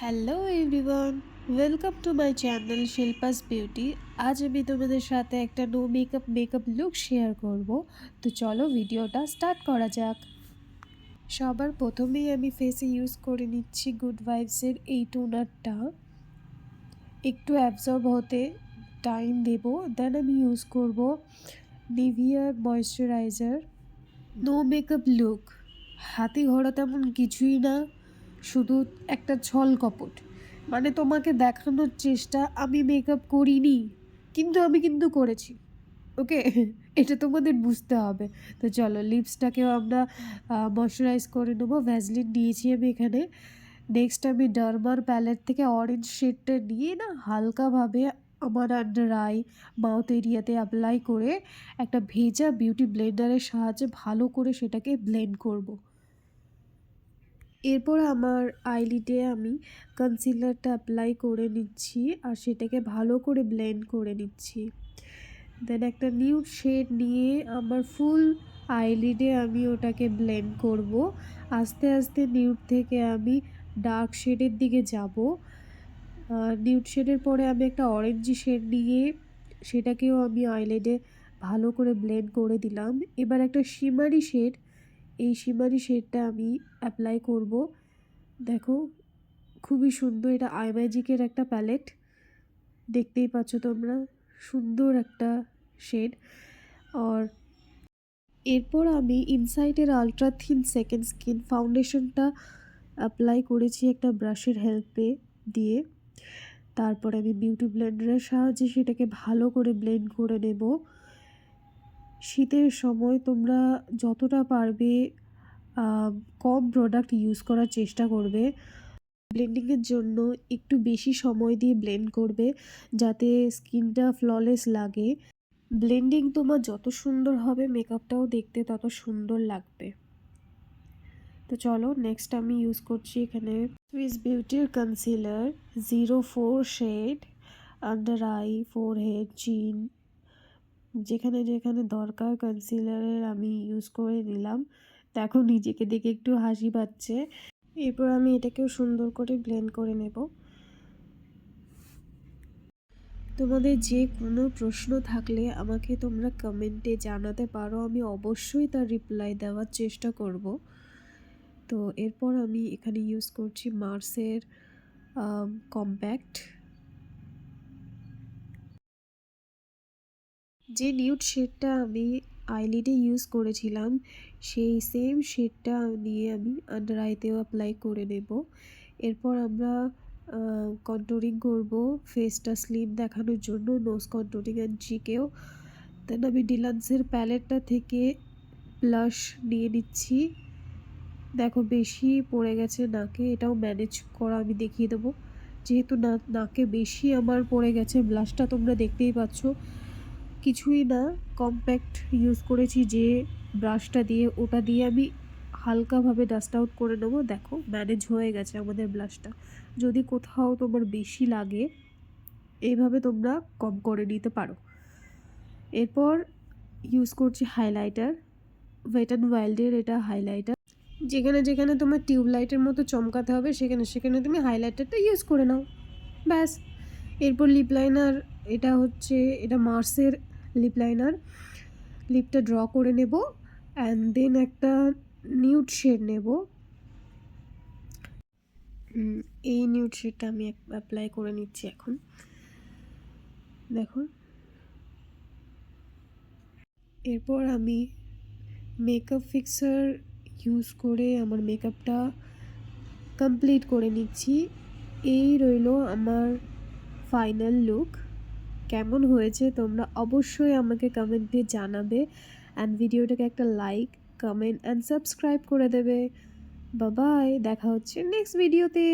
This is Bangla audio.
Hello everyone, welcome to my channel Shilpa's beauty. আজ আমি তোমাদের সাথে একটা নো মেকআপ লুক শেয়ার করব। তো চলো ভিডিওটা স্টার্ট করা যাক। সবার প্রথমেই আমি ফেসে ইউজ করে নিচ্ছি গুড ভাইবসের এই টোনারটা। একটু অ্যাবজর্ব হতে টাইম দেব, দেন আমি ইউজ করব নিভিয়ার ময়শ্চারাইজার। নো মেকআপ লুক, হাতি ঘোড়া তেমন কিছুই না, শুধু একটা ছল কপট। মানে তোমাকে দেখানোর চেষ্টা আমি মেকআপ করিনি, কিন্তু আমি করেছি। ওকে, এটা তোমাদের বুঝতে হবে। তো চলো লিপসটাকেও আমরা ময়শ্চারাইজ করে নেবো। ভ্যাসলিন নিয়েছি আমি এখানে। নেক্সট আমি ডার্মার প্যালেট থেকে অরেঞ্জ শেডটা নিয়ে না হালকাভাবে আমার আন্ডার আই মাউথ এরিয়াতে অ্যাপ্লাই করে একটা ভেজা বিউটি ব্লেন্ডারের সাহায্যে ভালো করে সেটাকে ব্লেন্ড করব। এরপর আমার আইলিডে আমি কনসিলারটা অ্যাপ্লাই করে নিচ্ছি আর সেটাকে ভালো করে ব্লেন্ড করে নিচ্ছি। দেন একটা নিউড শেড নিয়ে আমার ফুল আইলিডে আমি ওটাকে ব্লেন্ড করব। আস্তে আস্তে নিউড থেকে আমি ডার্ক শেডের দিকে যাব। নিউড শেডের পরে আমি একটা অরেঞ্জ শেড নিয়ে সেটাকেও আমি আইলিডে ভালো করে ব্লেন্ড করে দিলাম। এবার একটা শিমারি শেড, এই শিমারি শেডটা আমি অ্যাপ্লাই করব। দেখো খুবই সুন্দর, এটা আই ম্যাজিকের একটা প্যালেট, দেখতেই পাচ্ছ তোমরা, সুন্দর একটা শেড। আর এরপর আমি ইনসাইটের আলট্রা থিন সেকেন্ড স্কিন ফাউন্ডেশনটা অ্যাপ্লাই করেছি একটা ব্রাশের হেল্পে দিয়ে। তারপর আমি বিউটি ব্লেন্ডারের সাহায্যে সেটাকে ভালো করে ব্লেন্ড করে নেব। শীতের সময় তোমরা যতটা পারবে কম প্রোডাক্ট ইউজ করার চেষ্টা করবে। ব্লেন্ডিংয়ের জন্য একটু বেশি সময় দিয়ে ব্লেন্ড করবে যাতে স্কিনটা ফ্ললেস লাগে। ব্লেন্ডিং তোমার যত সুন্দর হবে মেকআপটাও দেখতে তত সুন্দর লাগবে। তো চলো নেক্সট আমি ইউজ করছি এখানে সুইস বিউটির concealer 04 shade, under eye, forehead, chin, যেখানে যেখানে দরকার কনসিলারের আমি ইউজ করে নিলাম। দেখো নিজেকে দেখে একটু হাসি পাচ্ছে। এরপর আমি এটাকেও সুন্দর করে ব্লেন্ড করে নেব। তোমাদের যে কোনো প্রশ্ন থাকলে আমাকে তোমরা কমেন্টে জানাতে পারো, আমি অবশ্যই তার রিপ্লাই দেওয়ার চেষ্টা করব। তো এরপর আমি এখানে ইউজ করছি মার্সের কম্প্যাক্ট। যে নিউড শেডটা আমি আইলিডে ইউজ করেছিলাম সেই সেম শেডটা নিয়ে আমি আন্ডার আইতেও অ্যাপ্লাই করে নেব। এরপর আমরা কন্ট্রোলিং করব ফেসটা স্লিম দেখানোর জন্য, নোজ কন্ট্রোলিং অ্যান্ড চিকেও। দেন আমি ডিলান্সের প্যালেটটা থেকে ব্লাশ নিয়ে নিচ্ছি। দেখো বেশি পড়ে গেছে নাকে, এটাও ম্যানেজ করা আমি দেখিয়ে দেবো। যেহেতু নাকে বেশি আমার পড়ে গেছে, ব্লাশটা তোমরা দেখতেই পাচ্ছ। কিছুই না, কম্প্যাক্ট ইউজ করেছি যে ব্রাশটা দিয়ে, ওটা দিয়ে আমি হালকাভাবে ডাস্ট আউট করে নেবো। দেখো ম্যানেজ হয়ে গেছে আমাদের ব্লাশটা। যদি কোথাও তোমার বেশি লাগে এইভাবে তোমরা কম করে নিতে পারো। এরপর ইউজ করছি হাইলাইটার, ওয়েট অ্যান্ড ওয়াইল্ডের এটা হাইলাইটার। যেখানে যেখানে তোমার টিউবলাইটের মতো চমকাতে হবে সেখানে সেখানে তুমি হাইলাইটারটা ইউজ করে নাও, ব্যাস। এরপর লিপ লাইনার, এটা মার্সের লিপ লাইনার। লিপটা ড্র করে নেব অ্যান্ড দেন একটা নিউড শেড নেব। এই নিউড শেডটা আমি অ্যাপ্লাই করে নিচ্ছি এখন। দেখুন, এরপর আমি মেকআপ ফিক্সার ইউজ করে আমার মেকআপটা কমপ্লিট করে নিচ্ছি। এই রইল আমার ফাইনাল লুক। কেমন হয়েছে তোমরা অবশ্যই আমাকে কমেন্টে জানাবে অ্যান্ড ভিডিওটাকে একটা লাইক, কমেন্ট অ্যান্ড সাবস্ক্রাইব করে দেবে। বাই বাই, দেখা হচ্ছে নেক্সট ভিডিওতে।